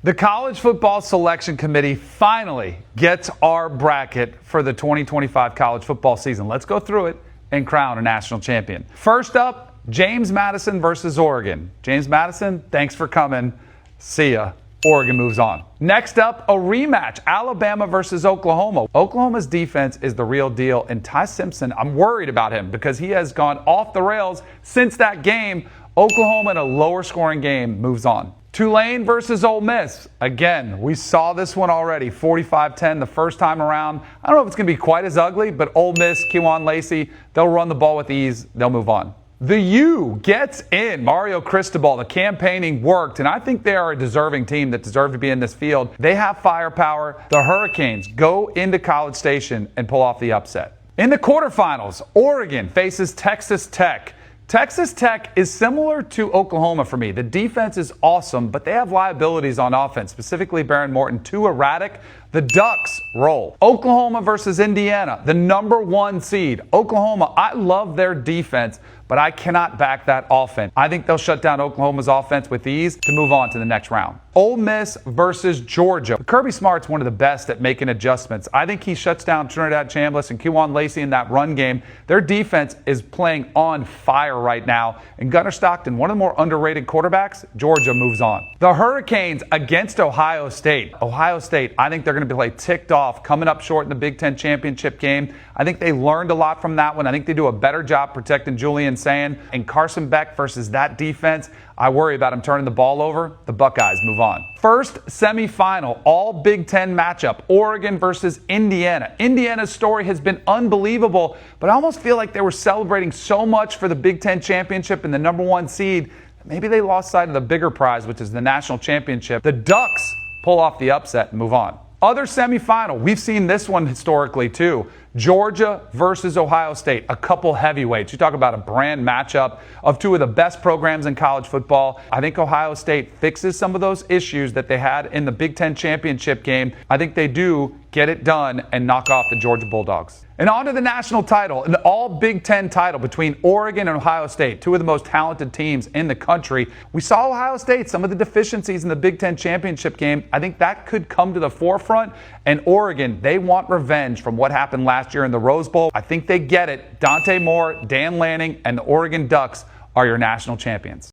The College Football Selection Committee finally gets our bracket for the 2025 college football season. Let's go through it and crown a national champion. First up, James Madison versus Oregon. James Madison, thanks for coming. See ya. Oregon moves on. Next up, a rematch, Alabama versus Oklahoma. Oklahoma's defense is the real deal, and Ty Simpson, I'm worried about him because he has gone off the rails since that game. Oklahoma in a lower scoring game moves on. Tulane versus Ole Miss. Again, we saw this one already, 45-10 the first time around. I don't know if it's going to be quite as ugly, but Ole Miss, Kewan Lacey, they'll run the ball with ease. They'll move on. The U gets in. Mario Cristobal, the campaigning worked, and I think they are a deserving team that deserve to be in this field. They have firepower. The Hurricanes go into College Station and pull off the upset. In the quarterfinals, Oregon faces Texas Tech. Texas Tech is similar to Oklahoma for me. The defense is awesome, but they have liabilities on offense, specifically Baron Morton, too erratic. The Ducks roll. Oklahoma versus Indiana, the #1 seed. Oklahoma, I love their defense, but I cannot back that offense. I think they'll shut down Oklahoma's offense with ease to move on to the next round. Ole Miss versus Georgia. Kirby Smart's one of the best at making adjustments. I think he shuts down Trinidad Chambliss and Kewan Lacey in that run game. Their defense is playing on fire right now. And Gunnar Stockton, one of the more underrated quarterbacks, Georgia moves on. The Hurricanes against Ohio State. Ohio State, I think they're going to play ticked off, coming up short in the Big Ten championship game. I think they learned a lot from that one. I think they do a better job protecting Julian Sand. And Carson Beck versus that defense, I worry about him turning the ball over. The Buckeyes move on. First semifinal, all Big Ten matchup, Oregon versus Indiana. Indiana's story has been unbelievable, but I almost feel like they were celebrating so much for the Big Ten championship and the #1 seed. Maybe they lost sight of the bigger prize, which is the national championship. The Ducks pull off the upset and move on. Other semifinal, we've seen this one historically too. Georgia versus Ohio State, a couple heavyweights. You talk about a brand matchup of two of the best programs in college football. I think Ohio State fixes some of those issues that they had in the Big Ten championship game. I think they do get it done and knock off the Georgia Bulldogs. And on to the national title, an all Big Ten title between Oregon and Ohio State, two of the most talented teams in the country. We saw Ohio State, some of the deficiencies in the Big Ten championship game. I think that could come to the forefront. And Oregon, they want revenge from what happened last year in the Rose Bowl. I think they get it. Dante Moore, Dan Lanning, and the Oregon Ducks are your national champions.